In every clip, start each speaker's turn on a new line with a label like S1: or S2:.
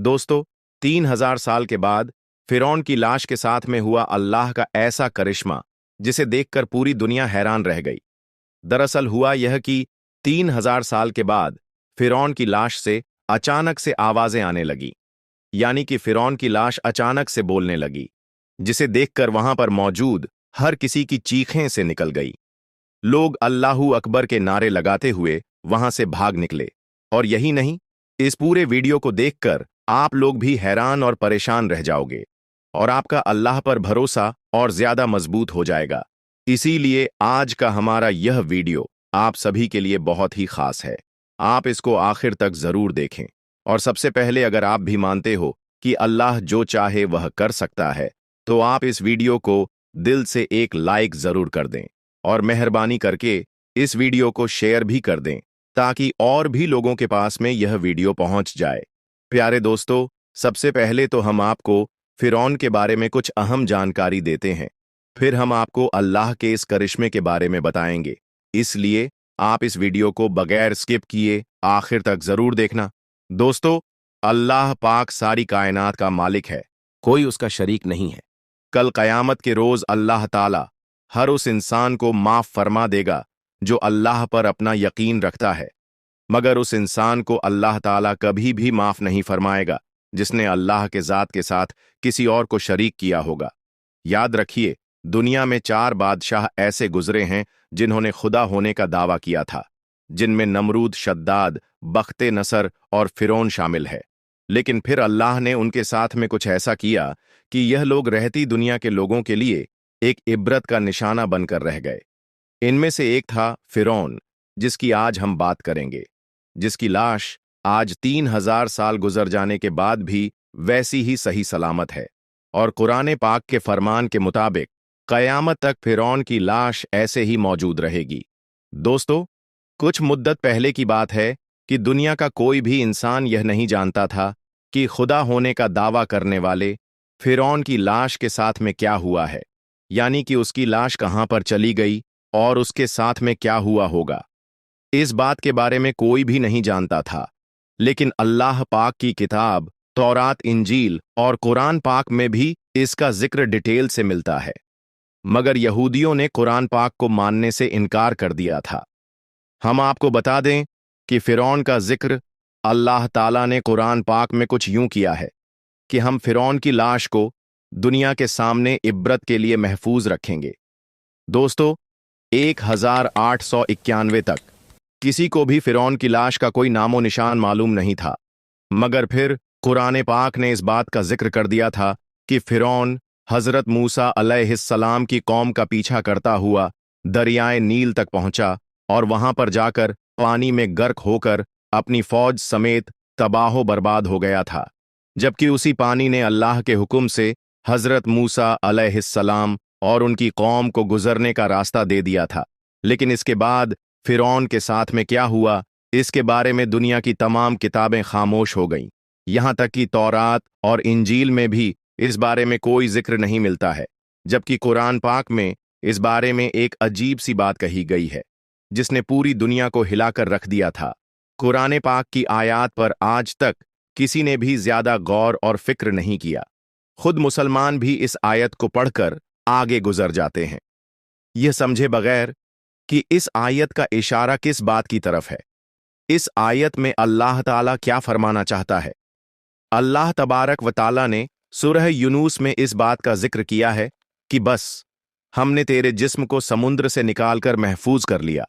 S1: दोस्तों, 3000 साल के बाद फिरौन की लाश के साथ में हुआ अल्लाह का ऐसा करिश्मा जिसे देखकर पूरी दुनिया हैरान रह गई। दरअसल हुआ यह कि 3000 साल के बाद फिरौन की लाश से अचानक से आवाजें आने लगी। यानी कि फिरौन की लाश अचानक से बोलने लगी, जिसे देखकर वहां पर मौजूद हर किसी की चीखें से निकल गई। लोग अल्लाहू अकबर के नारे लगाते हुए वहां से भाग निकले। और यही नहीं, इस पूरे वीडियो को देखकर आप लोग भी हैरान और परेशान रह जाओगे और आपका अल्लाह पर भरोसा और ज्यादा मजबूत हो जाएगा। इसीलिए आज का हमारा यह वीडियो आप सभी के लिए बहुत ही खास है। आप इसको आखिर तक जरूर देखें। और सबसे पहले, अगर आप भी मानते हो कि अल्लाह जो चाहे वह कर सकता है, तो आप इस वीडियो को दिल से एक लाइक जरूर कर दें और मेहरबानी करके इस वीडियो को शेयर भी कर दें ताकि और भी लोगों के पास में यह वीडियो पहुंच जाए। प्यारे दोस्तों, सबसे पहले तो हम आपको फिरौन के बारे में कुछ अहम जानकारी देते हैं, फिर हम आपको अल्लाह के इस करिश्मे के बारे में बताएंगे। इसलिए आप इस वीडियो को बगैर स्किप किए आखिर तक जरूर देखना। दोस्तों, अल्लाह पाक सारी कायनात का मालिक है, कोई उसका शरीक नहीं है। कल कयामत के रोज अल्लाह ताला हर उस इंसान को माफ फरमा देगा जो अल्लाह पर अपना यकीन रखता है, मगर उस इंसान को अल्लाह ताला कभी भी माफ नहीं फरमाएगा जिसने अल्लाह के ज़ात के साथ किसी और को शरीक किया होगा। याद रखिए, दुनिया में 4 बादशाह ऐसे गुजरे हैं जिन्होंने खुदा होने का दावा किया था, जिनमें नमरूद, शद्दाद, बख्ते नसर और फिरौन शामिल है। लेकिन फिर अल्लाह ने उनके साथ में कुछ ऐसा किया कि यह लोग रहती दुनिया के लोगों के लिए एक इबरत का निशाना बनकर रह गए। इनमें से एक था फिरौन, जिसकी आज हम बात करेंगे, जिसकी लाश आज 3000 साल गुजर जाने के बाद भी वैसी ही सही सलामत है। और कुरान पाक के फरमान के मुताबिक कयामत तक फिरौन की लाश ऐसे ही मौजूद रहेगी। दोस्तों, कुछ मुद्दत पहले की बात है कि दुनिया का कोई भी इंसान यह नहीं जानता था कि खुदा होने का दावा करने वाले फिरौन की लाश के साथ में क्या हुआ है, यानी कि उसकी लाश कहां पर चली गई और उसके साथ में क्या हुआ होगा। इस बात के बारे में कोई भी नहीं जानता था। लेकिन अल्लाह पाक की किताब तौरात, इंजील और कुरान पाक में भी इसका जिक्र डिटेल से मिलता है, मगर यहूदियों ने कुरान पाक को मानने से इनकार कर दिया था। हम आपको बता दें कि फिरौन का जिक्र अल्लाह ताला ने कुरान पाक में कुछ यूं किया है कि हम फिरौन की लाश को दुनिया के सामने इब्रत के लिए महफूज रखेंगे। दोस्तों, 1891 तक किसी को भी फिरौन की लाश का कोई नामो निशान मालूम नहीं था, मगर फिर कुरान पाक ने इस बात का जिक्र कर दिया था कि फिरौन हजरत मूसा अलैहिस्सलाम की कौम का पीछा करता हुआ दरियाए नील तक पहुंचा और वहां पर जाकर पानी में गर्क होकर अपनी फौज समेत तबाहो बर्बाद हो गया था, जबकि उसी पानी ने अल्लाह के हुक्म से हजरत मूसा अलैहिस्सलाम और उनकी कौम को गुजरने का रास्ता दे दिया था। लेकिन इसके बाद फिरौन के साथ में क्या हुआ, इसके बारे में दुनिया की तमाम किताबें खामोश हो गईं। यहां तक कि तौरात और इंजील में भी इस बारे में कोई जिक्र नहीं मिलता है, जबकि कुरान पाक में इस बारे में एक अजीब सी बात कही गई है जिसने पूरी दुनिया को हिलाकर रख दिया था। कुरान पाक की आयात पर आज तक किसी ने भी ज्यादा गौर और फिक्र नहीं किया। खुद मुसलमान भी इस आयत को पढ़कर आगे गुजर जाते हैं, यह समझे बगैर कि इस आयत का इशारा किस बात की तरफ है। इस आयत में अल्लाह ताला क्या फरमाना चाहता है? अल्लाह तबारक व ताला ने सूरह यूनुस में इस बात का जिक्र किया है कि बस हमने तेरे जिस्म को समुद्र से निकालकर महफूज कर लिया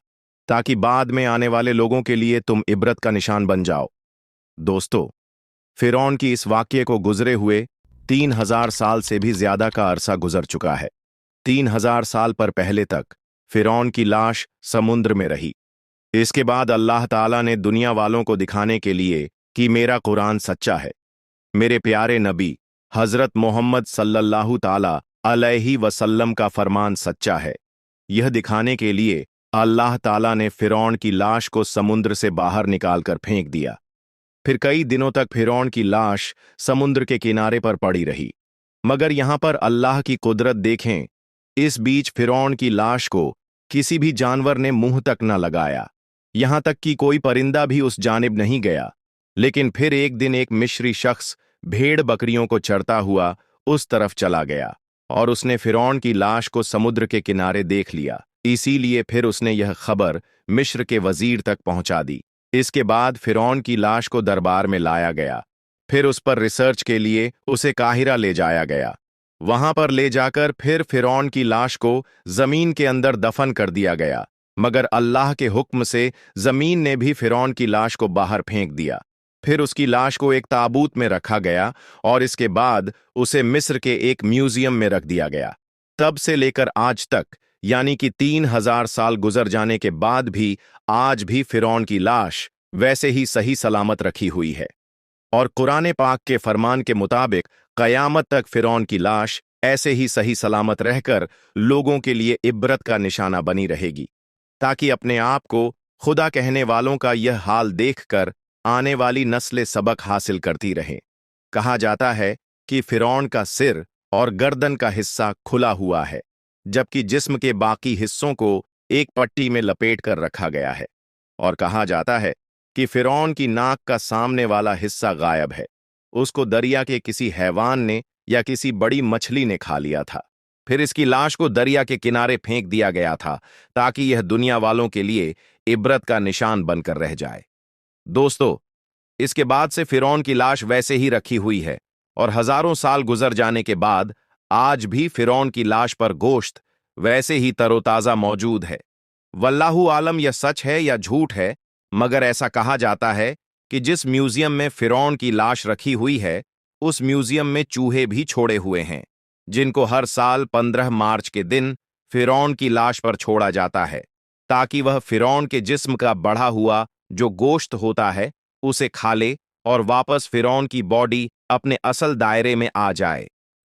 S1: ताकि बाद में आने वाले लोगों के लिए तुम इबरत का निशान बन जाओ। दोस्तों, फिरौन की इस वाक्य को गुजरे हुए 3000 साल से भी ज्यादा का अरसा गुजर चुका है। 3000 साल पर पहले तक फिरौन की लाश समुद्र में रही। इसके बाद अल्लाह ताला ने दुनिया वालों को दिखाने के लिए कि मेरा कुरान सच्चा है, मेरे प्यारे नबी हजरत मोहम्मद सल्लल्लाहु ताला अलैहि वसल्लम का फरमान सच्चा है, यह दिखाने के लिए अल्लाह ताला ने फिरौन की लाश को समुद्र से बाहर निकालकर फेंक दिया। फिर कई दिनों तक फिरौन की लाश समुद्र के किनारे पर पड़ी रही, मगर यहां पर अल्लाह की कुदरत देखें। इस बीच फिरौन की लाश को किसी भी जानवर ने मुंह तक न लगाया, यहां तक कि कोई परिंदा भी उस जानिब नहीं गया। लेकिन फिर एक दिन एक मिस्री शख्स भेड़ बकरियों को चरता हुआ उस तरफ चला गया और उसने फिरौन की लाश को समुद्र के किनारे देख लिया। इसीलिए फिर उसने यह खबर मिस्र के वजीर तक पहुंचा दी। इसके बाद फिरौन की लाश को दरबार में लाया गया। फिर उस पर रिसर्च के लिए उसे काहिरा ले जाया गया। वहां पर ले जाकर फिर फिरौन की लाश को जमीन के अंदर दफन कर दिया गया, मगर अल्लाह के हुक्म से जमीन ने भी फिरौन की लाश को बाहर फेंक दिया। फिर उसकी लाश को एक ताबूत में रखा गया और इसके बाद उसे मिस्र के एक म्यूजियम में रख दिया गया। तब से लेकर आज तक, यानी कि 3000 साल गुजर जाने के बाद भी आज भी फिरौन की लाश वैसे ही सही सलामत रखी हुई है। और कुरान पाक के फरमान के मुताबिक कयामत तक फिरौन की लाश ऐसे ही सही सलामत रहकर लोगों के लिए इब्रत का निशाना बनी रहेगी, ताकि अपने आप को खुदा कहने वालों का यह हाल देखकर आने वाली नस्लें सबक हासिल करती रहें। कहा जाता है कि फिरौन का सिर और गर्दन का हिस्सा खुला हुआ है, जबकि जिस्म के बाकी हिस्सों को एक पट्टी में लपेट कर रखा गया है। और कहा जाता है कि फिरौन की नाक का सामने वाला हिस्सा गायब है। उसको दरिया के किसी हैवान ने या किसी बड़ी मछली ने खा लिया था। फिर इसकी लाश को दरिया के किनारे फेंक दिया गया था, ताकि यह दुनिया वालों के लिए इब्रत का निशान बनकर रह जाए। दोस्तों, इसके बाद से फिरौन की लाश वैसे ही रखी हुई है और हजारों साल गुजर जाने के बाद आज भी फिरौन की लाश पर गोश्त वैसे ही तरोताजा मौजूद है। वल्लाहु आलम यह सच है या झूठ है, मगर ऐसा कहा जाता है कि जिस म्यूजियम में फिरौन की लाश रखी हुई है, उस म्यूजियम में चूहे भी छोड़े हुए हैं, जिनको हर साल 15 मार्च के दिन फिरौन की लाश पर छोड़ा जाता है, ताकि वह फिरौन के जिस्म का बढ़ा हुआ जो गोश्त होता है उसे खा ले और वापस फिरौन की बॉडी अपने असल दायरे में आ जाए।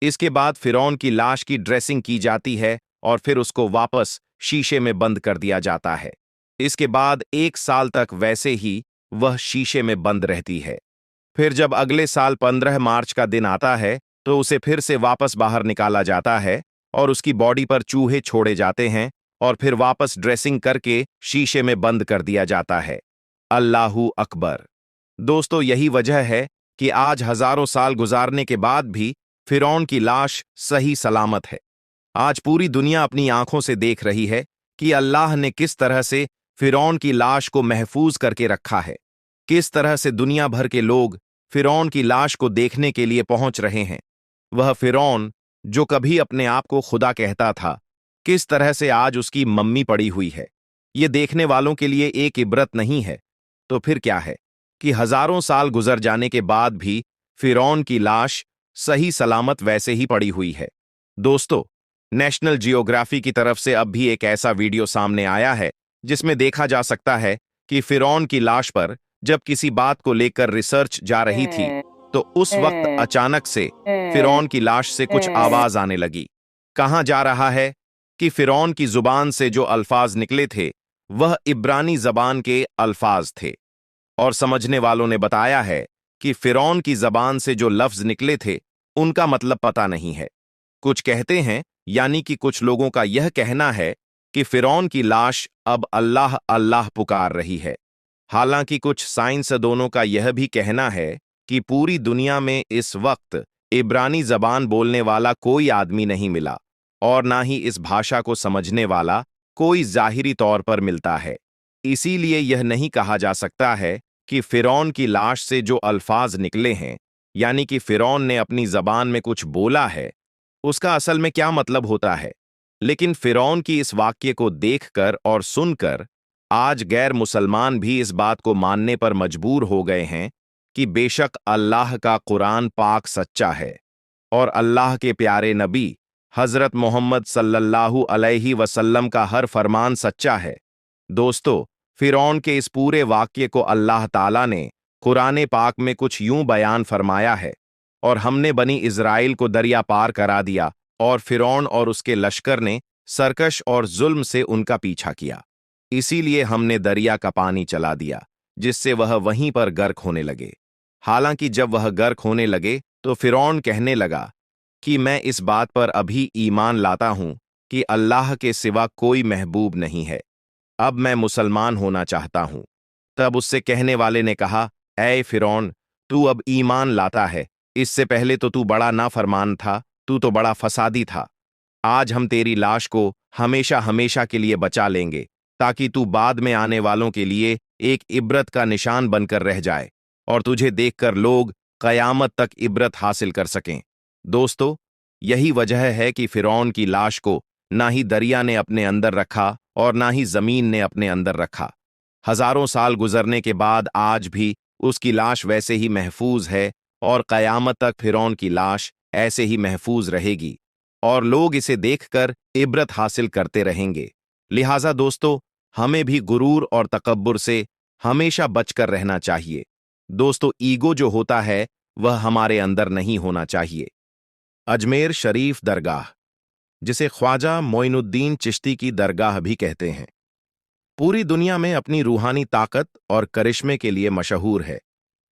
S1: इसके बाद फिरौन की लाश की ड्रेसिंग की जाती है और फिर उसको वापस शीशे में बंद कर दिया जाता है। इसके बाद 1 साल तक वैसे ही वह शीशे में बंद रहती है। फिर जब अगले साल 15 मार्च का दिन आता है तो उसे फिर से वापस बाहर निकाला जाता है और उसकी बॉडी पर चूहे छोड़े जाते हैं और फिर वापस ड्रेसिंग करके शीशे में बंद कर दिया जाता है। अल्लाहू अकबर। दोस्तों, यही वजह है कि आज हजारों साल गुजारने के बाद भी फिरौन की लाश सही सलामत है। आज पूरी दुनिया अपनी आंखों से देख रही है कि अल्लाह ने किस तरह से फिरौन की लाश को महफूज करके रखा है, किस तरह से दुनिया भर के लोग फिरौन की लाश को देखने के लिए पहुंच रहे हैं। वह फिरौन जो कभी अपने आप को खुदा कहता था, किस तरह से आज उसकी मम्मी पड़ी हुई है। ये देखने वालों के लिए एक इबरत नहीं है तो फिर क्या है कि हजारों साल गुजर जाने के बाद भी फिरौन की लाश सही सलामत वैसे ही पड़ी हुई है। दोस्तों, नेशनल जियोग्राफी की तरफ से अब भी एक ऐसा वीडियो सामने आया है जिसमें देखा जा सकता है कि फिरौन की लाश पर जब किसी बात को लेकर रिसर्च जा रही थी तो उस वक्त अचानक से फिरौन की लाश से कुछ आवाज आने लगी। कहा जा रहा है कि फिरौन की जुबान से जो अल्फाज निकले थे वह इब्रानी जबान के अल्फाज थे, और समझने वालों ने बताया है कि फिरौन की जबान से जो लफ्ज निकले थे उनका मतलब पता नहीं है। कुछ कहते हैं, यानी कि कुछ लोगों का यह कहना है कि फिरौन की लाश अब अल्लाह अल्लाह पुकार रही है। हालांकि कुछ साइंसदानों का यह भी कहना है कि पूरी दुनिया में इस वक्त इब्रानी जबान बोलने वाला कोई आदमी नहीं मिला और ना ही इस भाषा को समझने वाला कोई जाहिरी तौर पर मिलता है। इसीलिए यह नहीं कहा जा सकता है कि फिरौन की लाश से जो अल्फाज निकले हैं, यानी कि फिरौन ने अपनी जबान में कुछ बोला है, उसका असल में क्या मतलब होता है। लेकिन फिरौन की इस वाक्य को देखकर और सुनकर आज गैर मुसलमान भी इस बात को मानने पर मजबूर हो गए हैं कि बेशक अल्लाह का कुरान पाक सच्चा है और अल्लाह के प्यारे नबी हजरत मोहम्मद सल्लल्लाहु अलैहि वसल्लम का हर फरमान सच्चा है। दोस्तों, फिरौन के इस पूरे वाक्य को अल्लाह ताला ने कुरान पाक में कुछ यूं बयान फरमाया है, और हमने बनी इज़राइल को दरिया पार करा दिया और फिरौन और उसके लश्कर ने सरकश और जुल्म से उनका पीछा किया। इसीलिए हमने दरिया का पानी चला दिया, जिससे वह वहीं पर गर्क होने लगे। हालांकि जब वह गर्क होने लगे तो फिरौन कहने लगा कि मैं इस बात पर अभी ईमान लाता हूं कि अल्लाह के सिवा कोई महबूब नहीं है, अब मैं मुसलमान होना चाहता हूं। तब उससे कहने वाले ने कहा, ऐ फिरौन, तू अब ईमान लाता है इससे पहले तो तू बड़ा नाफरमान था, तू तो बड़ा फसादी था। आज हम तेरी लाश को हमेशा हमेशा के लिए बचा लेंगे, ताकि तू बाद में आने वालों के लिए एक इबरत का निशान बनकर रह जाए और तुझे देखकर लोग कयामत तक इबरत हासिल कर सकें। दोस्तों, यही वजह है कि फिरौन की लाश को ना ही दरिया ने अपने अंदर रखा और ना ही जमीन ने अपने अंदर रखा। हजारों साल गुजरने के बाद आज भी उसकी लाश वैसे ही महफूज है और कयामत तक फिरौन की लाश ऐसे ही महफूज रहेगी और लोग इसे देखकर इबरत हासिल करते रहेंगे। लिहाजा दोस्तों, हमें भी गुरूर और तकब्बुर से हमेशा बचकर रहना चाहिए। दोस्तों, ईगो जो होता है वह हमारे अंदर नहीं होना चाहिए। अजमेर शरीफ दरगाह, जिसे ख्वाजा मोइनुद्दीन चिश्ती की दरगाह भी कहते हैं, पूरी दुनिया में अपनी रूहानी ताकत और करिश्मे के लिए मशहूर है।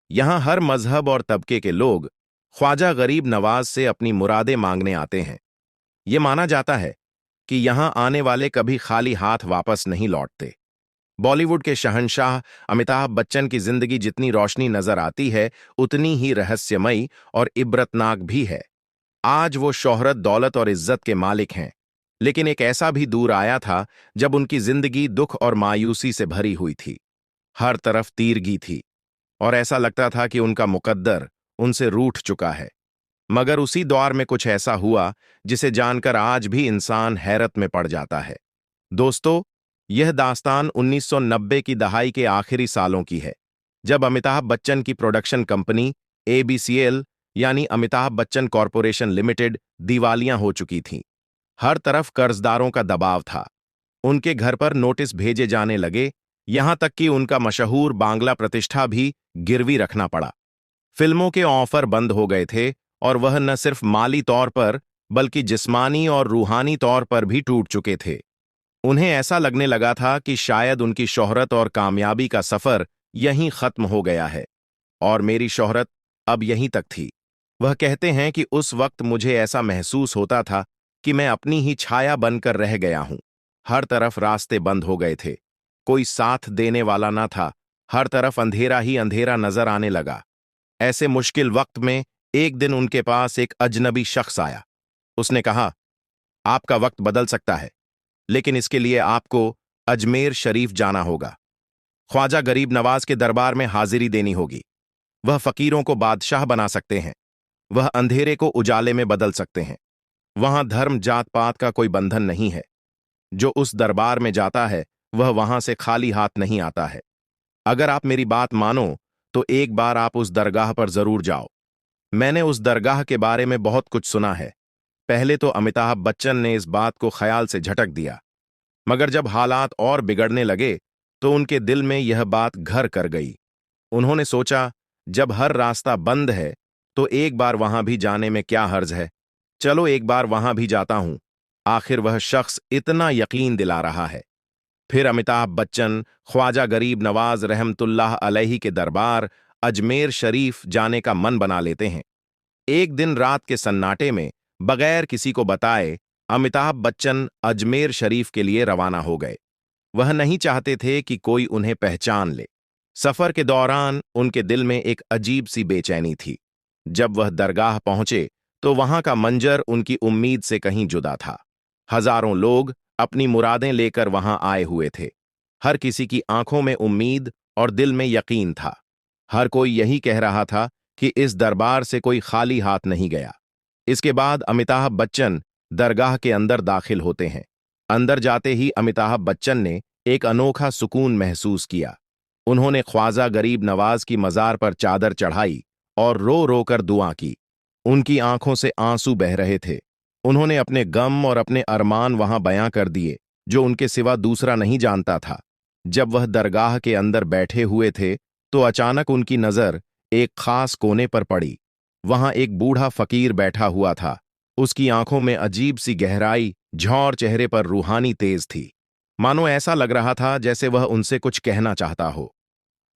S1: यहां हर मजहब और तबके के लोग ख्वाजा गरीब नवाज से अपनी मुरादें मांगने आते हैं। ये माना जाता है कि यहां आने वाले कभी खाली हाथ वापस नहीं लौटते। बॉलीवुड के शहंशाह अमिताभ बच्चन की जिंदगी जितनी रोशनी नजर आती है, उतनी ही रहस्यमयी और इबरतनाक भी है। आज वो शोहरत, दौलत और इज्जत के मालिक हैं, लेकिन एक ऐसा भी दूर आया था जब उनकी जिंदगी दुख और मायूसी से भरी हुई थी। हर तरफ तीरगी थी और ऐसा लगता था कि उनका मुकद्दर उनसे रूठ चुका है। मगर उसी दौर में कुछ ऐसा हुआ जिसे जानकर आज भी इंसान हैरत में पड़ जाता है। दोस्तों, यह दास्तान 1990 की दहाई के आखिरी सालों की है, जब अमिताभ बच्चन की प्रोडक्शन कंपनी ABCL यानी अमिताभ बच्चन कॉरपोरेशन लिमिटेड दिवालियां हो चुकी थी। हर तरफ कर्जदारों का दबाव था। उनके घर पर नोटिस भेजे जाने लगे, यहां तक कि उनका मशहूर बांग्ला प्रतिष्ठा भी गिरवी रखना पड़ा। फिल्मों के ऑफर बंद हो गए थे और वह न सिर्फ माली तौर पर बल्कि जिस्मानी और रूहानी तौर पर भी टूट चुके थे। उन्हें ऐसा लगने लगा था कि शायद उनकी शोहरत और कामयाबी का सफर यहीं खत्म हो गया है और मेरी शोहरत अब यहीं तक थी। वह कहते हैं कि उस वक्त मुझे ऐसा महसूस होता था कि मैं अपनी ही छाया बनकर रह गया हूं। हर तरफ रास्ते बंद हो गए थे, कोई साथ देने वाला ना था, हर तरफ अंधेरा ही अंधेरा नजर आने लगा। ऐसे मुश्किल वक्त में एक दिन उनके पास एक अजनबी शख्स आया। उसने कहा, आपका वक्त बदल सकता है, लेकिन इसके लिए आपको अजमेर शरीफ जाना होगा। ख्वाजा गरीब नवाज के दरबार में हाजिरी देनी होगी। वह फकीरों को बादशाह बना सकते हैं, वह अंधेरे को उजाले में बदल सकते हैं। वहां धर्म जात पात का कोई बंधन नहीं है। जो उस दरबार में जाता है वह वहां से खाली हाथ नहीं आता है। अगर आप मेरी बात मानो तो एक बार आप उस दरगाह पर जरूर जाओ। मैंने उस दरगाह के बारे में बहुत कुछ सुना है। पहले तो अमिताभ बच्चन ने इस बात को ख्याल से झटक दिया, मगर जब हालात और बिगड़ने लगे तो उनके दिल में यह बात घर कर गई। उन्होंने सोचा, जब हर रास्ता बंद है तो एक बार वहां भी जाने में क्या हर्ज है। चलो एक बार वहां भी जाता हूं। आखिर वह शख्स इतना यकीन दिला रहा है। फिर अमिताभ बच्चन ख्वाजा गरीब नवाज रहमतुल्लाह अलैहि के दरबार अजमेर शरीफ जाने का मन बना लेते हैं। एक दिन रात के सन्नाटे में बगैर किसी को बताए अमिताभ बच्चन अजमेर शरीफ के लिए रवाना हो गए। वह नहीं चाहते थे कि कोई उन्हें पहचान ले। सफर के दौरान उनके दिल में एक अजीब सी बेचैनी थी। जब वह दरगाह पहुंचे तो वहां का मंजर उनकी उम्मीद से कहीं जुदा था। हजारों लोग अपनी मुरादें लेकर वहां आए हुए थे। हर किसी की आंखों में उम्मीद और दिल में यकीन था। हर कोई यही कह रहा था कि इस दरबार से कोई खाली हाथ नहीं गया। इसके बाद अमिताभ बच्चन दरगाह के अंदर दाखिल होते हैं। अंदर जाते ही अमिताभ बच्चन ने एक अनोखा सुकून महसूस किया। उन्होंने ख्वाजा गरीब नवाज की मजार पर चादर चढ़ाई और रो रो कर दुआ की। उनकी आंखों से आंसू बह रहे थे। उन्होंने अपने गम और अपने अरमान वहां बयां कर दिए, जो उनके सिवा दूसरा नहीं जानता था। जब वह दरगाह के अंदर बैठे हुए थे तो अचानक उनकी नजर एक खास कोने पर पड़ी। वहां एक बूढ़ा फकीर बैठा हुआ था। उसकी आंखों में अजीब सी गहराई, झौर चेहरे पर रूहानी तेज थी। मानो ऐसा लग रहा था जैसे वह उनसे कुछ कहना चाहता हो।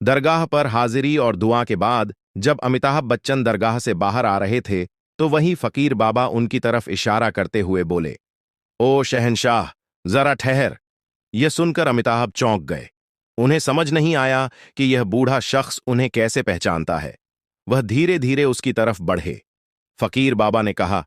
S1: दरगाह पर हाजिरी और दुआ के बाद जब अमिताभ बच्चन दरगाह से बाहर आ रहे थे तो वही फकीर बाबा उनकी तरफ इशारा करते हुए बोले, ओ शहंशाह, जरा ठहर। यह सुनकर अमिताभ चौंक गए। उन्हें समझ नहीं आया कि यह बूढ़ा शख्स उन्हें कैसे पहचानता है। वह धीरे धीरे उसकी तरफ बढ़े। फकीर बाबा ने कहा,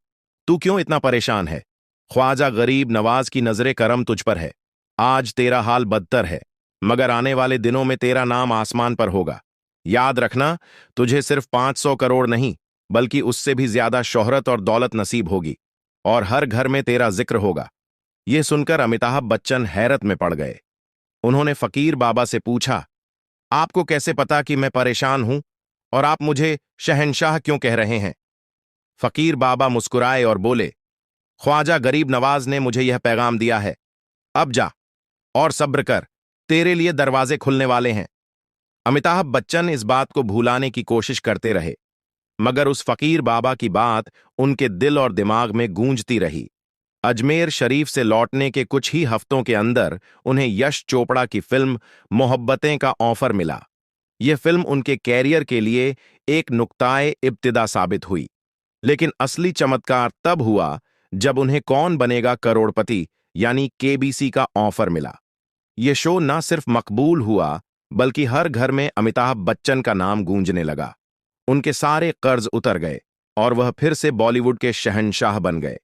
S1: तू क्यों इतना परेशान है? ख्वाजा गरीब नवाज की नजरे करम तुझ पर है। आज तेरा हाल बदतर है, मगर आने वाले दिनों में तेरा नाम आसमान पर होगा। याद रखना, तुझे सिर्फ 500 करोड़ नहीं, बल्कि उससे भी ज्यादा शोहरत और दौलत नसीब होगी, और हर घर में तेरा जिक्र होगा। यह सुनकर अमिताभ बच्चन हैरत में पड़ गए। उन्होंने फकीर बाबा से पूछा, आपको कैसे पता कि मैं परेशान हूं, और आप मुझे शहंशाह क्यों कह रहे हैं? फकीर बाबा मुस्कुराए और बोले, ख्वाजा गरीब नवाज ने मुझे यह पैगाम दिया है। अब जा और सब्र कर, तेरे लिए दरवाजे खुलने वाले हैं। अमिताभ बच्चन इस बात को भुलाने की कोशिश करते रहे, मगर उस फकीर बाबा की बात उनके दिल और दिमाग में गूंजती रही। अजमेर शरीफ से लौटने के कुछ ही हफ्तों के अंदर उन्हें यश चोपड़ा की फिल्म मोहब्बतें का ऑफर मिला। यह फिल्म उनके कैरियर के लिए एक नुक्ताए इब्तिदा साबित हुई, लेकिन असली चमत्कार तब हुआ जब उन्हें कौन बनेगा करोड़पति यानी केबीसी का ऑफर मिला। यह शो न सिर्फ मकबूल हुआ, बल्कि हर घर में अमिताभ बच्चन का नाम गूंजने लगा। उनके सारे कर्ज उतर गए और वह फिर से बॉलीवुड के शहंशाह बन गए।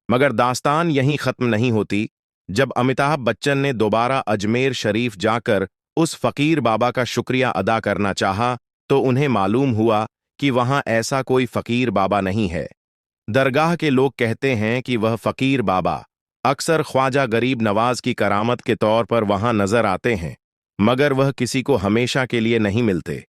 S1: मगर दास्तान यहीं खत्म नहीं होती। जब अमिताभ बच्चन ने दोबारा अजमेर शरीफ जाकर उस फकीर बाबा का शुक्रिया अदा करना चाहा, तो उन्हें मालूम हुआ कि वहां ऐसा कोई फकीर बाबा नहीं है। दरगाह के लोग कहते हैं कि वह फकीर बाबा अक्सर ख्वाजा गरीब नवाज की करामत के तौर पर वहां नजर आते हैं, मगर वह किसी को हमेशा के लिए नहीं मिलते।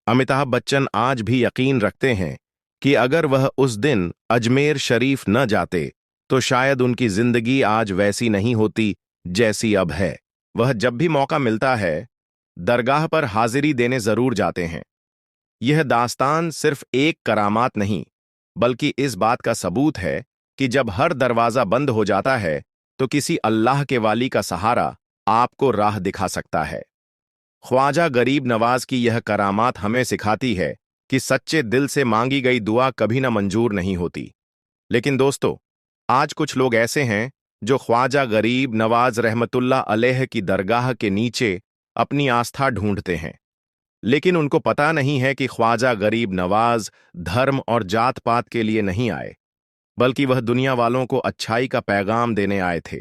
S1: अमिताभ बच्चन आज भी यकीन रखते हैं कि अगर वह उस दिन अजमेर शरीफ न जाते तो शायद उनकी जिंदगी आज वैसी नहीं होती जैसी अब है। वह जब भी मौका मिलता है दरगाह पर हाजिरी देने जरूर जाते हैं। यह दास्तान सिर्फ एक करामात नहीं, बल्कि इस बात का सबूत है कि जब हर दरवाजा बंद हो जाता है तो किसी अल्लाह के वाली का सहारा आपको राह दिखा सकता है। ख्वाजा गरीब नवाज की यह करामात हमें सिखाती है कि सच्चे दिल से मांगी गई दुआ कभी न मंजूर नहीं होती। लेकिन दोस्तों, आज कुछ लोग ऐसे हैं जो ख्वाजा गरीब नवाज रहमतुल्लाह अलैह की दरगाह के नीचे अपनी आस्था ढूंढते हैं, लेकिन उनको पता नहीं है कि ख्वाजा गरीब नवाज धर्म और जात पात के लिए नहीं आए, बल्कि वह दुनिया वालों को अच्छाई का पैगाम देने आए थे।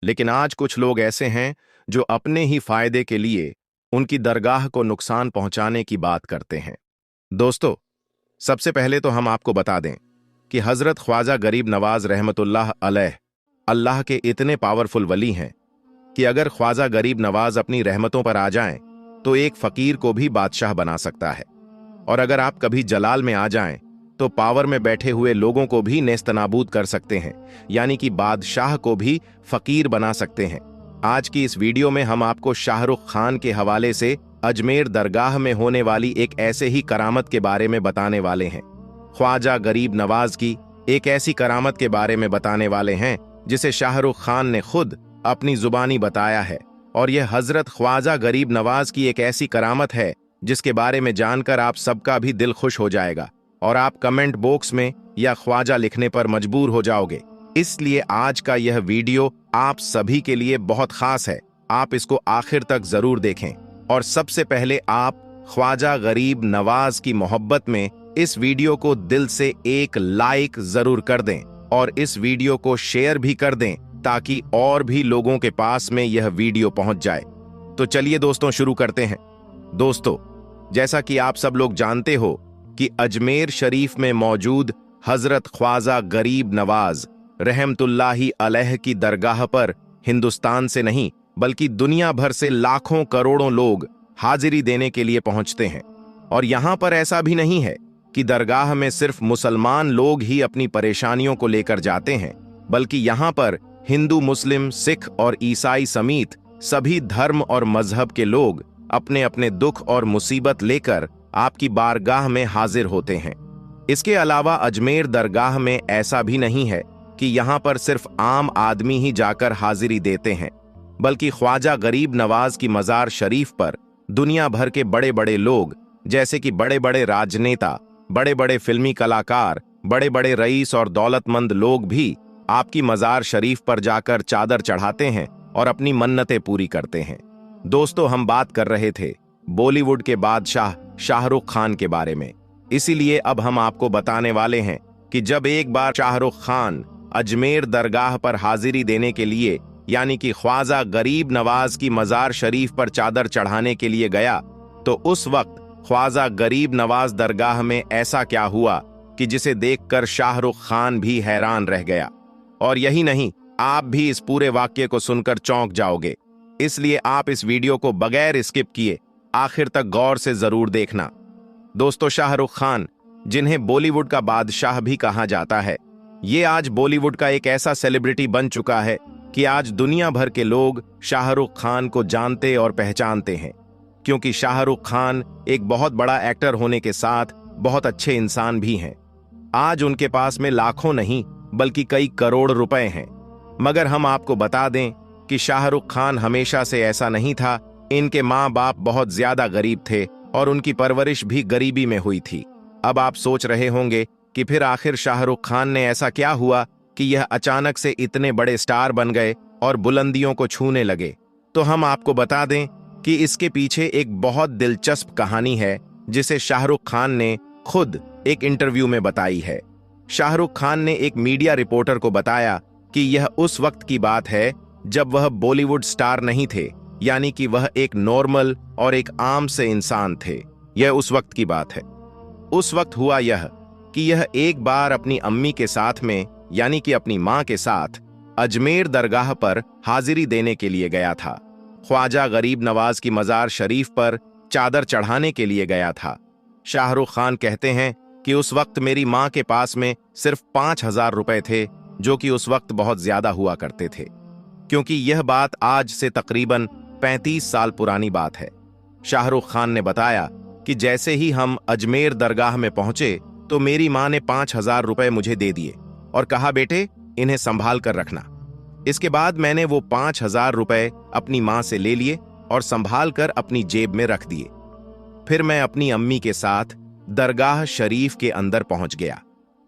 S1: लेकिन आज कुछ लोग ऐसे हैं जो अपने ही फायदे के लिए उनकी दरगाह को नुकसान पहुंचाने की बात करते हैं। दोस्तों, सबसे पहले तो हम आपको बता दें कि हजरत ख्वाजा गरीब नवाज रहमतुल्लाह अलैह अल्लाह के इतने पावरफुल वली हैं कि अगर ख्वाजा गरीब नवाज अपनी रहमतों पर आ जाएं तो एक फकीर को भी बादशाह बना सकता है, और अगर आप कभी जलाल में आ जाएं तो पावर में बैठे हुए लोगों को भी नेस्तनाबूद कर सकते हैं, यानी कि बादशाह को भी फकीर बना सकते हैं। आज की इस वीडियो में हम आपको शाहरुख खान के हवाले से अजमेर दरगाह में होने वाली एक ऐसे ही करामत के बारे में बताने वाले हैं। ख्वाजा गरीब नवाज की एक ऐसी करामत के बारे में बताने वाले हैं जिसे शाहरुख खान ने खुद अपनी जुबानी बताया है, और यह हजरत ख्वाजा गरीब नवाज की एक ऐसी करामत है जिसके बारे में जानकर आप सबका भी दिल खुश हो जाएगा और आप कमेंट बॉक्स में या ख्वाजा लिखने पर मजबूर हो जाओगे। इसलिए आज का यह वीडियो आप सभी के लिए बहुत खास है। आप इसको आखिर तक जरूर देखें, और सबसे पहले आप ख्वाजा गरीब नवाज की मोहब्बत में इस वीडियो को दिल से एक लाइक जरूर कर दें और इस वीडियो को शेयर भी कर दें ताकि और भी लोगों के पास में यह वीडियो पहुंच जाए। तो चलिए दोस्तों, शुरू करते हैं। दोस्तों, जैसा कि आप सब लोग जानते हो कि अजमेर शरीफ में मौजूद हजरत ख्वाजा गरीब नवाज रहमतुल्लाही अलैह की दरगाह पर हिंदुस्तान से नहीं बल्कि दुनिया भर से लाखों करोड़ों लोग हाजिरी देने के लिए पहुंचते हैं। और यहां पर ऐसा भी नहीं है कि दरगाह में सिर्फ मुसलमान लोग ही अपनी परेशानियों को लेकर जाते हैं, बल्कि यहां पर हिंदू, मुस्लिम, सिख और ईसाई समेत सभी धर्म और मजहब के लोग अपने अपने दुख और मुसीबत लेकर आपकी बारगाह में हाजिर होते हैं। इसके अलावा अजमेर दरगाह में ऐसा भी नहीं है कि यहां पर सिर्फ आम आदमी ही जाकर हाजिरी देते हैं, बल्कि ख्वाजा गरीब नवाज की मजार शरीफ पर दुनिया भर के बड़े बड़े लोग, जैसे कि बड़े बड़े राजनेता, बड़े बड़े फिल्मी कलाकार, बड़े बड़े रईस और दौलतमंद लोग भी आपकी मजार शरीफ पर जाकर चादर चढ़ाते हैं और अपनी मन्नतें पूरी करते हैं। दोस्तों, हम बात कर रहे थे बॉलीवुड के बादशाह शाहरुख खान के बारे में। इसीलिए अब हम आपको बताने वाले हैं कि जब एक बार शाहरुख खान अजमेर दरगाह पर हाजिरी देने के लिए यानी कि ख्वाजा गरीब नवाज की मजार शरीफ पर चादर चढ़ाने के लिए गया, तो उस वक्त ख्वाजा गरीब नवाज दरगाह में ऐसा क्या हुआ कि जिसे देखकर शाहरुख खान भी हैरान रह गया। और यही नहीं, आप भी इस पूरे वाक्य को सुनकर चौंक जाओगे। इसलिए आप इस वीडियो को बगैर स्किप किए आखिर तक गौर से जरूर देखना। दोस्तों, शाहरुख खान, जिन्हें बॉलीवुड का बादशाह भी कहा जाता है, ये आज बॉलीवुड का एक ऐसा सेलिब्रिटी बन चुका है कि आज दुनिया भर के लोग शाहरुख खान को जानते और पहचानते हैं, क्योंकि शाहरुख खान एक बहुत बड़ा एक्टर होने के साथ बहुत अच्छे इंसान भी हैं। आज उनके पास में लाखों नहीं बल्कि कई करोड़ रुपए हैं। मगर हम आपको बता दें कि शाहरुख खान हमेशा से ऐसा नहीं था। इनके माँ बाप बहुत ज्यादा गरीब थे और उनकी परवरिश भी गरीबी में हुई थी। अब आप सोच रहे होंगे कि फिर आखिर शाहरुख खान ने ऐसा क्या हुआ कि यह अचानक से इतने बड़े स्टार बन गए और बुलंदियों को छूने लगे। तो हम आपको बता दें कि इसके पीछे एक बहुत दिलचस्प कहानी है, जिसे शाहरुख खान ने खुद एक इंटरव्यू में बताई है। शाहरुख खान ने एक मीडिया रिपोर्टर को बताया कि यह उस वक्त की बात है जब वह बॉलीवुड स्टार नहीं थे, यानी कि वह एक नॉर्मल और एक आम से इंसान थे। यह उस वक्त की बात है। उस वक्त हुआ यह कि यह एक बार अपनी अम्मी के साथ में, यानी कि अपनी मां के साथ, अजमेर दरगाह पर हाजिरी देने के लिए गया था। ख्वाजा गरीब नवाज की मजार शरीफ पर चादर चढ़ाने के लिए गया था। शाहरुख खान कहते हैं कि उस वक्त मेरी मां के पास में सिर्फ 5,000 रुपए थे, जो कि उस वक्त बहुत ज्यादा हुआ करते थे, क्योंकि यह बात आज से तकरीबन 35 साल पुरानी बात है। शाहरुख खान ने बताया कि जैसे ही हम अजमेर दरगाह में पहुंचे तो मेरी मां ने 5,000 रुपए मुझे दे दिए और कहा, बेटे इन्हें संभाल कर रखना। इसके बाद मैंने वो 5,000 रुपए अपनी मां से ले लिए और संभाल कर अपनी जेब में रख दिए। फिर मैं अपनी अम्मी के साथ दरगाह शरीफ के अंदर पहुंच गया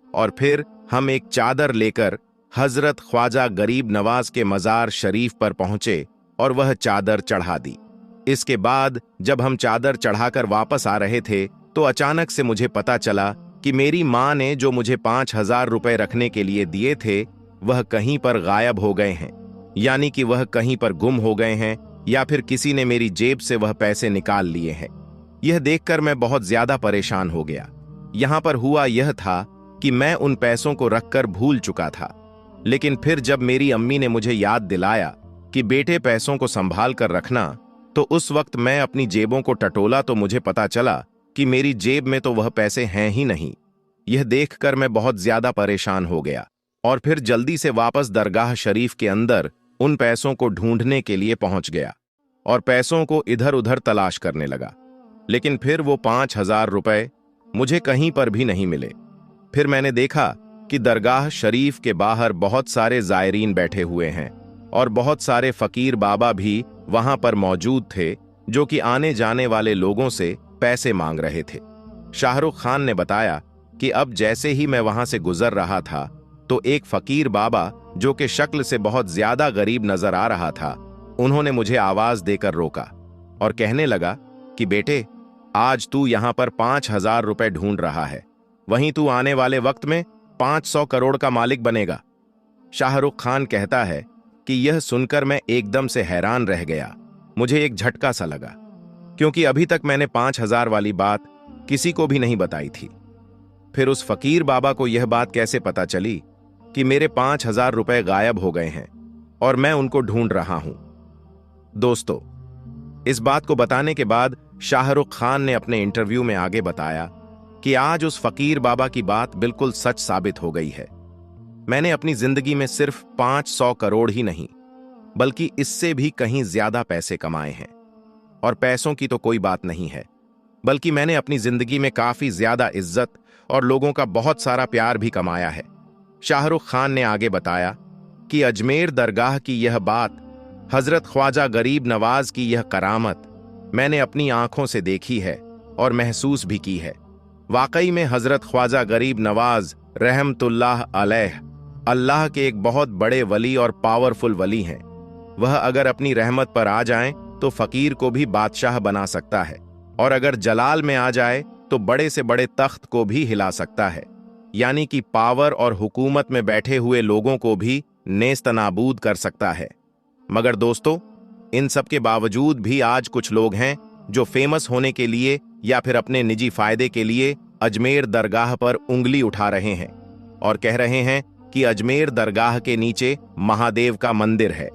S1: और फिर हम एक चादर लेकर हजरत ख्वाजा गरीब नवाज के मजार शरीफ पर पहुंचे और वह चादर चढ़ा दी। इसके बाद जब हम चादर चढ़ाकर वापस आ रहे थे तो अचानक से मुझे पता चला कि मेरी मां ने जो मुझे 5,000 रुपए रखने के लिए दिए थे वह कहीं पर गायब हो गए हैं, यानी कि वह कहीं पर गुम हो गए हैं या फिर किसी ने मेरी जेब से वह पैसे निकाल लिए हैं। यह देखकर मैं बहुत ज्यादा परेशान हो गया। यहां पर हुआ यह था कि मैं उन पैसों को रखकर भूल चुका था, लेकिन फिर जब मेरी अम्मी ने मुझे याद दिलाया कि बेटे पैसों को संभाल कर रखना, तो उस वक्त मैं अपनी जेबों को टटोला तो मुझे पता चला कि मेरी जेब में तो वह पैसे हैं ही नहीं। यह देखकर मैं बहुत ज्यादा परेशान हो गया और फिर जल्दी से वापस दरगाह शरीफ के अंदर उन पैसों को ढूंढने के लिए पहुंच गया और पैसों को इधर उधर तलाश करने लगा। लेकिन फिर वो 5,000 रुपए मुझे कहीं पर भी नहीं मिले। फिर मैंने देखा कि दरगाह शरीफ के बाहर बहुत सारे जायरीन बैठे हुए हैं और बहुत सारे फकीर बाबा भी वहां पर मौजूद थे, जो कि आने जाने वाले लोगों से पैसे मांग रहे थे। शाहरुख खान ने बताया कि अब जैसे ही मैं वहां से गुजर रहा था तो एक फकीर बाबा, जो कि शक्ल से बहुत ज्यादा गरीब नजर आ रहा था, उन्होंने मुझे आवाज देकर रोका और कहने लगा कि बेटे, आज तू यहां पर 5,000 रुपए ढूंढ रहा है, वहीं तू आने वाले वक्त में 500 करोड़ का मालिक बनेगा। शाहरुख खान कहता है कि यह सुनकर मैं एकदम से हैरान रह गया। मुझे एक झटका सा लगा, क्योंकि अभी तक मैंने 5,000 वाली बात किसी को भी नहीं बताई थी। फिर उस फकीर बाबा को यह बात कैसे पता चली कि मेरे 5,000 रुपए गायब हो गए हैं और मैं उनको ढूंढ रहा हूं। दोस्तों, इस बात को बताने के बाद शाहरुख खान ने अपने इंटरव्यू में आगे बताया कि आज उस फकीर बाबा की बात बिल्कुल सच साबित हो गई है। मैंने अपनी जिंदगी में सिर्फ 500 करोड़ ही नहीं बल्कि इससे भी कहीं ज्यादा पैसे कमाए हैं। और पैसों की तो कोई बात नहीं है, बल्कि मैंने अपनी जिंदगी में काफी ज्यादा इज्जत और लोगों का बहुत सारा प्यार भी कमाया है। शाहरुख खान ने आगे बताया कि अजमेर दरगाह की यह बात, हजरत ख्वाजा गरीब नवाज की यह करामत मैंने अपनी आंखों से देखी है और महसूस भी की है। वाकई में हजरत ख्वाजा गरीब नवाज रहमतुल्लाह अलैह अल्लाह के एक बहुत बड़े वली और पावरफुल वली हैं। वह अगर अपनी रहमत पर आ जाएं तो फकीर को भी बादशाह बना सकता है, और अगर जलाल में आ जाए तो बड़े से बड़े तख्त को भी हिला सकता है, यानी कि पावर और हुकूमत में बैठे हुए लोगों को भी नेस्तनाबूद कर सकता है। मगर दोस्तों, इन सब के बावजूद भी आज कुछ लोग हैं जो फेमस होने के लिए या फिर अपने निजी फायदे के लिए अजमेर दरगाह पर उंगली उठा रहे हैं और कह रहे हैं कि अजमेर दरगाह के नीचे महादेव का मंदिर है,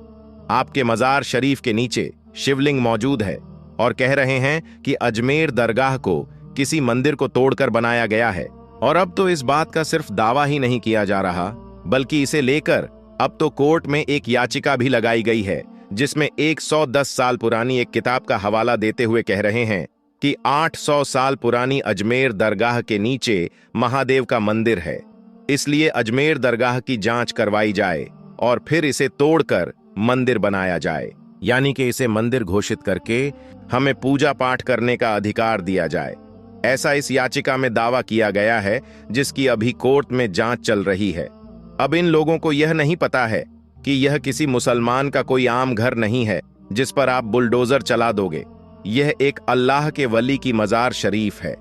S1: आपके मजार शरीफ के नीचे शिवलिंग मौजूद है, और कह रहे हैं कि अजमेर दरगाह को किसी मंदिर को तोड़कर बनाया गया है। और अब तो इस बात का सिर्फ दावा ही नहीं किया जा रहा, बल्कि इसे लेकर अब तो कोर्ट में एक याचिका भी लगाई गई है, जिसमें 110 साल पुरानी एक किताब का हवाला देते हुए कह रहे हैं कि 800 साल पुरानी अजमेर दरगाह के नीचे महादेव का मंदिर है, इसलिए अजमेर दरगाह की जांच करवाई जाए और फिर इसे तोड़कर मंदिर बनाया जाए, यानी कि इसे मंदिर घोषित करके हमें पूजा पाठ करने का अधिकार दिया जाए। ऐसा इस याचिका में दावा किया गया है, जिसकी अभी कोर्ट में जांच चल रही है। अब इन लोगों को यह नहीं पता है कि यह किसी मुसलमान का कोई आम घर नहीं है जिस पर आप बुलडोजर चला दोगे। यह एक अल्लाह के वली की मजार शरीफ है।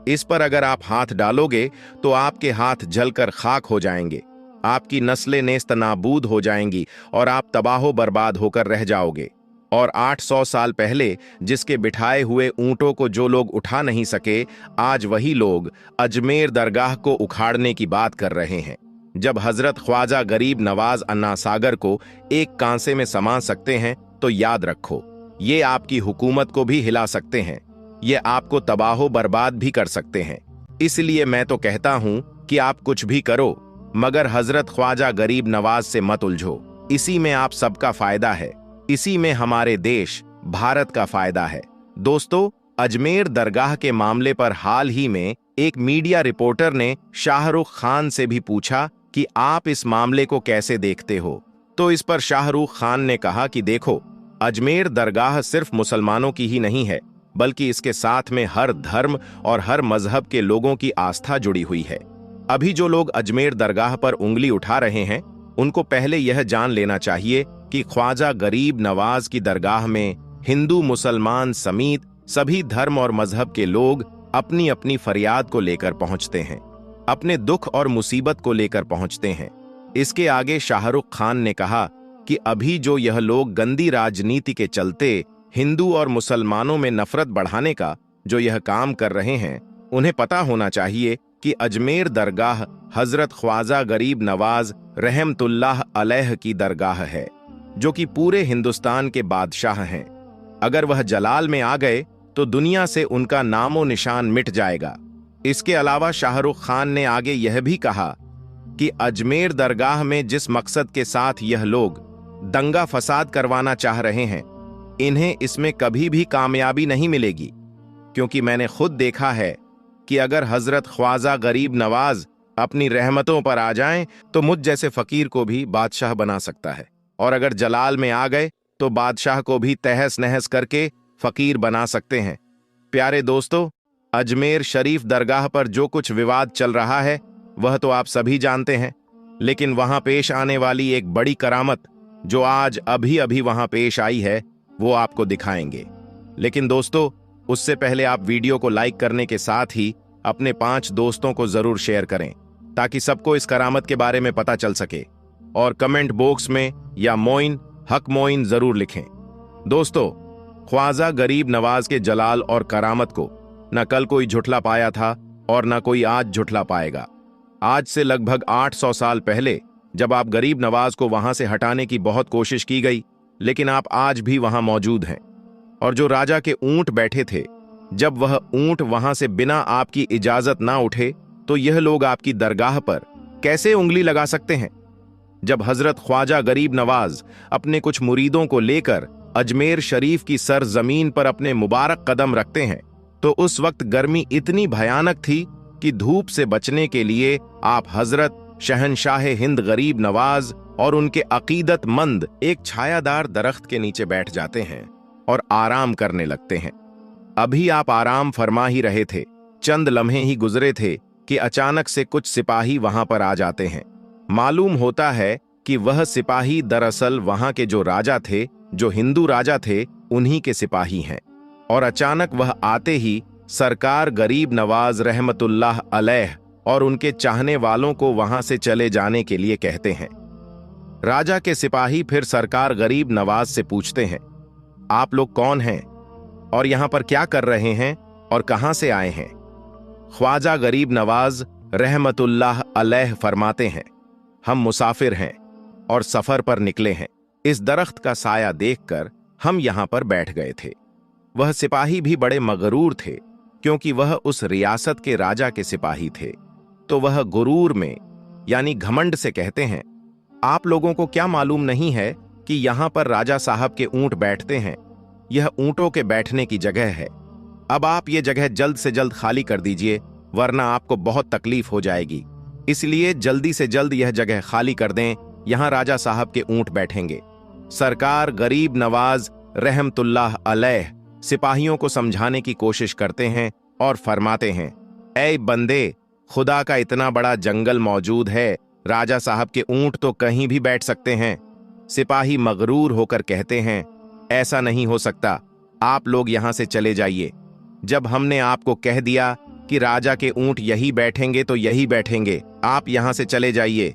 S1: इस पर अगर आप हाथ डालोगे तो आपके हाथ जलकर खाक हो जाएंगे, आपकी नस्लें नेस्तनाबूद हो जाएंगी और आप तबाहो बर्बाद होकर रह जाओगे। और 800 साल पहले जिसके बिठाए हुए ऊंटों को जो लोग उठा नहीं सके, आज वही लोग अजमेर दरगाह को उखाड़ने की बात कर रहे हैं। जब हजरत ख्वाजा गरीब नवाज अन्ना सागर को एक कांसे में समा सकते हैं, तो याद रखो, ये आपकी हुकूमत को भी हिला सकते हैं, ये आपको तबाहो बर्बाद भी कर सकते हैं। इसलिए मैं तो कहता हूं कि आप कुछ भी करो, मगर हजरत ख्वाजा गरीब नवाज से मत उलझो। इसी में आप सबका फायदा है, इसी में हमारे देश भारत का फायदा है। दोस्तों, अजमेर दरगाह के मामले पर हाल ही में एक मीडिया रिपोर्टर ने शाहरुख खान से भी पूछा कि आप इस मामले को कैसे देखते हो। तो इस पर शाहरुख खान ने कहा कि देखो, अजमेर दरगाह सिर्फ मुसलमानों की ही नहीं है, बल्कि इसके साथ में हर धर्म और हर मजहब के लोगों की आस्था जुड़ी हुई है। अभी जो लोग अजमेर दरगाह पर उंगली उठा रहे हैं, उनको पहले यह जान लेना चाहिए कि ख्वाजा गरीब नवाज की दरगाह में हिंदू मुसलमान समेत सभी धर्म और मजहब के लोग अपनी अपनी फरियाद को लेकर पहुंचते हैं, अपने दुख और मुसीबत को लेकर पहुंचते हैं। इसके आगे शाहरुख खान ने कहा कि अभी जो यह लोग गंदी राजनीति के चलते हिंदू और मुसलमानों में नफरत बढ़ाने का जो यह काम कर रहे हैं, उन्हें पता होना चाहिए कि अजमेर दरगाह हजरत ख्वाजा गरीब नवाज रहमतुल्लाह अलैह की दरगाह है, जो कि पूरे हिंदुस्तान के बादशाह हैं। अगर वह जलाल में आ गए तो दुनिया से उनका नामो निशान मिट जाएगा। इसके अलावा शाहरुख खान ने आगे यह भी कहा कि अजमेर दरगाह में जिस मकसद के साथ यह लोग दंगा फसाद करवाना चाह रहे हैं, इन्हें इसमें कभी भी कामयाबी नहीं मिलेगी, क्योंकि मैंने खुद देखा है कि अगर हजरत ख्वाजा गरीब नवाज अपनी रहमतों पर आ जाएं तो मुझ जैसे फकीर को भी बादशाह बना सकता है, और अगर जलाल में आ गए तो बादशाह को भी तहस नहस करके फकीर बना सकते हैं। प्यारे दोस्तों, अजमेर शरीफ दरगाह पर जो कुछ विवाद चल रहा है वह तो आप सभी जानते हैं, लेकिन वहां पेश आने वाली एक बड़ी करामत जो आज अभी अभी वहां पेश आई है, वो आपको दिखाएंगे। लेकिन दोस्तों, उससे पहले आप वीडियो को लाइक करने के साथ ही अपने 5 दोस्तों को जरूर शेयर करें, ताकि सबको इस करामत के बारे में पता चल सके, और कमेंट बॉक्स में या मोइन हक मोइन जरूर लिखें। दोस्तों, ख्वाजा गरीब नवाज के जलाल और करामत को न कल कोई झुठला पाया था और न कोई आज झुठला पाएगा। आज से लगभग 800 साल पहले जब आप गरीब नवाज को वहां से हटाने की बहुत कोशिश की गई, लेकिन आप आज भी वहां मौजूद हैं। और जो राजा के ऊंट बैठे थे, जब वह ऊंट वहां से बिना आपकी इजाजत ना उठे, तो यह लोग आपकी दरगाह पर कैसे उंगली लगा सकते हैं? जब हजरत ख्वाजा गरीब नवाज अपने कुछ मुरीदों को लेकर अजमेर शरीफ की सरजमीन पर अपने मुबारक कदम रखते हैं, तो उस वक्त गर्मी इतनी भयानक थी कि धूप से बचने के लिए आप हजरत शहनशाह हिंद गरीब नवाज और उनके अकीदतमंद एक छायादार दरख्त के नीचे बैठ जाते हैं और आराम करने लगते हैं। अभी आप आराम फरमा ही रहे थे, चंद लम्हे ही गुजरे थे कि अचानक से कुछ सिपाही वहां पर आ जाते हैं। मालूम होता है कि वह सिपाही दरअसल वहां के जो राजा थे, जो हिंदू राजा थे, उन्हीं के सिपाही हैं। और अचानक वह आते ही सरकार गरीब नवाज रहमतुल्लाह अलैह और उनके चाहने वालों को वहां से चले जाने के लिए कहते हैं। राजा के सिपाही फिर सरकार गरीब नवाज से पूछते हैं, आप लोग कौन हैं और यहां पर क्या कर रहे हैं और कहां से आए हैं? ख्वाजा गरीब नवाज रहमतुल्लाह अलैह फरमाते हैं, हम मुसाफिर हैं और सफर पर निकले हैं। इस दरख्त का साया देखकर हम यहां पर बैठ गए थे। वह सिपाही भी बड़े मगरूर थे, क्योंकि वह उस रियासत के राजा के सिपाही थे। तो वह गुरूर में यानी घमंड से कहते हैं, आप लोगों को क्या मालूम नहीं है कि यहां पर राजा साहब के ऊंट बैठते हैं? यह ऊंटों के बैठने की जगह है। अब आप ये जगह जल्द से जल्द खाली कर दीजिए, वरना आपको बहुत तकलीफ हो जाएगी। इसलिए जल्दी से जल्द यह जगह खाली कर दें, यहां राजा साहब के ऊंट बैठेंगे। सरकार गरीब नवाज रहमतुल्लाह अलैह सिपाहियों को समझाने की कोशिश करते हैं और फरमाते हैं, ऐ बंदे, खुदा का इतना बड़ा जंगल मौजूद है, राजा साहब के ऊंट तो कहीं भी बैठ सकते हैं। सिपाही मगरूर होकर कहते हैं, ऐसा नहीं हो सकता, आप लोग यहां से चले जाइए। जब हमने आपको कह दिया कि राजा के ऊंट यही बैठेंगे तो यही बैठेंगे, आप यहां से चले जाइए।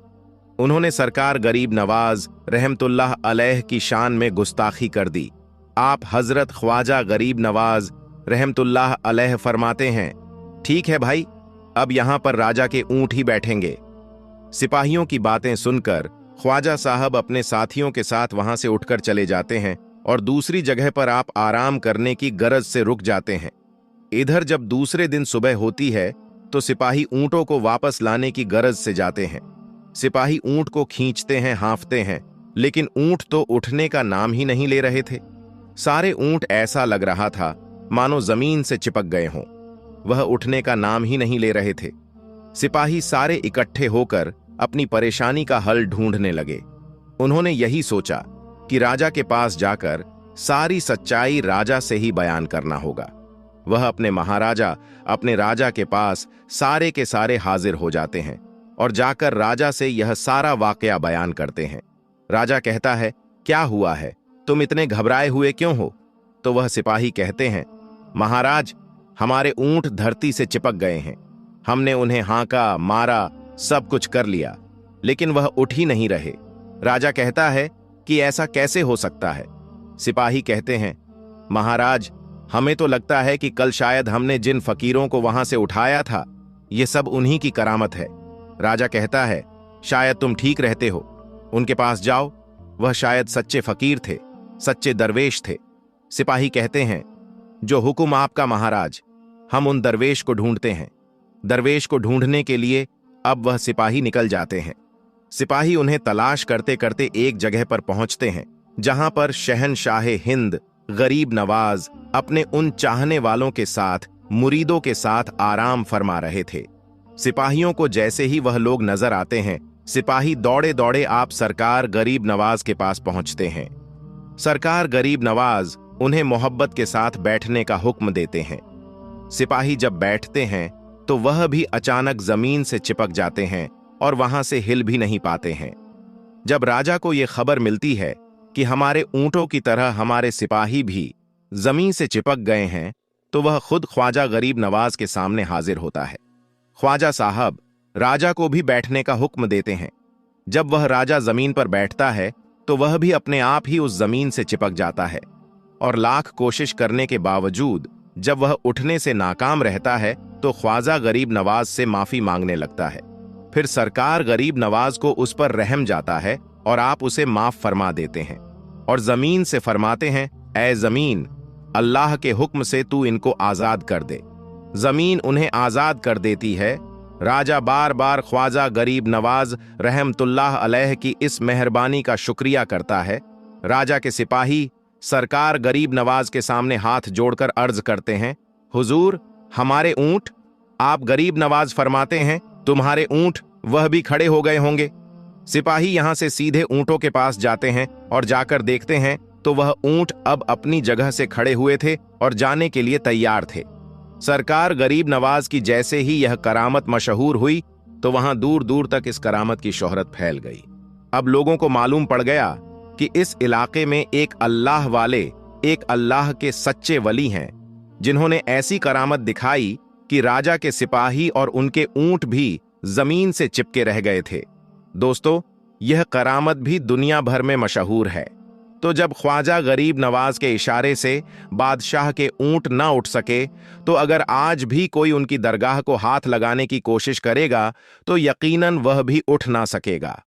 S1: उन्होंने सरकार गरीब नवाज रहमतुल्लाह अलैह की शान में गुस्ताखी कर दी। आप हजरत ख्वाजा गरीब नवाज रहमतुल्लाह अलैह फरमाते हैं, ठीक है भाई, अब यहां पर राजा के ऊंट ही बैठेंगे। सिपाहियों की बातें सुनकर ख्वाजा साहब अपने साथियों के साथ वहां से उठकर चले जाते हैं और दूसरी जगह पर आप आराम करने की गरज से रुक जाते हैं। इधर जब दूसरे दिन सुबह होती है तो सिपाही ऊंटों को वापस लाने की गरज से जाते हैं। सिपाही ऊंट को खींचते हैं, हाँफते हैं, लेकिन ऊंट तो उठने का नाम ही नहीं ले रहे थे। सारे ऊंट ऐसा लग रहा था मानो जमीन से चिपक गए हों। वह उठने का नाम ही नहीं ले रहे थे। सिपाही सारे इकट्ठे होकर अपनी परेशानी का हल ढूंढने लगे। उन्होंने यही सोचा कि राजा के पास जाकर सारी सच्चाई राजा से ही बयान करना होगा। वह अपने महाराजा, अपने राजा के पास सारे के सारे हाजिर हो जाते हैं और जाकर राजा से यह सारा वाकया बयान करते हैं। राजा कहता है, क्या हुआ है, तुम इतने घबराए हुए क्यों हो? तो वह सिपाही कहते हैं, महाराज, हमारे ऊंट धरती से चिपक गए हैं। हमने उन्हें हांका, मारा, सब कुछ कर लिया, लेकिन वह उठ ही नहीं रहे। राजा कहता है कि ऐसा कैसे हो सकता है? सिपाही कहते हैं, महाराज, हमें तो लगता है कि कल शायद हमने जिन फकीरों को वहां से उठाया था, ये सब उन्हीं की करामत है। राजा कहता है, शायद तुम ठीक रहते हो, उनके पास जाओ, वह शायद सच्चे फकीर थे, सच्चे दरवेश थे। सिपाही कहते हैं, जो हुक्म आपका महाराज। हम उन दरवेश को ढूंढते हैं। दरवेश को ढूंढने के लिए अब वह सिपाही निकल जाते हैं। सिपाही उन्हें तलाश करते करते एक जगह पर पहुंचते हैं जहां पर शहनशाह हिंद गरीब नवाज अपने उन चाहने वालों के साथ, मुरीदों के साथ आराम फरमा रहे थे। सिपाहियों को जैसे ही वह लोग नजर आते हैं, सिपाही दौड़े दौड़े आप सरकार गरीब नवाज के पास पहुंचते हैं। सरकार गरीब नवाज उन्हें मोहब्बत के साथ बैठने का हुक्म देते हैं। सिपाही जब बैठते हैं तो वह भी अचानक जमीन से चिपक जाते हैं और वहां से हिल भी नहीं पाते हैं। जब राजा को यह खबर मिलती है कि हमारे ऊंटों की तरह हमारे सिपाही भी जमीन से चिपक गए हैं, तो वह खुद ख्वाजा गरीब नवाज के सामने हाजिर होता है। ख्वाजा साहब राजा को भी बैठने का हुक्म देते हैं। जब वह राजा जमीन पर बैठता है तो वह भी अपने आप ही उस जमीन से चिपक जाता है और लाख कोशिश करने के बावजूद जब वह उठने से नाकाम रहता है तो ख्वाजा गरीब नवाज से माफी मांगने लगता है। फिर सरकार गरीब नवाज को उस पर रहम जाता है और आप उसे माफ फरमा देते हैं और जमीन से फरमाते हैं, ऐ जमीन, अल्लाह के हुक्म से तू इनको आजाद कर दे। जमीन उन्हें आजाद कर देती है। राजा बार बार ख्वाजा गरीब नवाज रहमतुल्लाह अलैह की इस मेहरबानी का शुक्रिया करता है। राजा के सिपाही सरकार गरीब नवाज के सामने हाथ जोड़कर अर्ज करते हैं, हुजूर, हमारे ऊंट। आप गरीब नवाज फरमाते हैं, तुम्हारे ऊंट, वह भी खड़े हो गए होंगे। सिपाही यहां से सीधे ऊंटों के पास जाते हैं और जाकर देखते हैं तो वह ऊंट अब अपनी जगह से खड़े हुए थे और जाने के लिए तैयार थे। सरकार गरीब नवाज की जैसे ही यह करामत मशहूर हुई तो वहां दूर दूर तक इस करामत की शोहरत फैल गई। अब लोगों को मालूम पड़ गया कि इस इलाके में एक अल्लाह वाले, एक अल्लाह के सच्चे वली हैं जिन्होंने ऐसी करामत दिखाई कि राजा के सिपाही और उनके ऊंट भी जमीन से चिपके रह गए थे। दोस्तों, यह करामत भी दुनिया भर में मशहूर है। तो जब ख्वाजा गरीब नवाज के इशारे से बादशाह के ऊंट न उठ सके, तो अगर आज भी कोई उनकी दरगाह को हाथ लगाने की कोशिश करेगा तो यकीनन वह भी उठ ना सकेगा।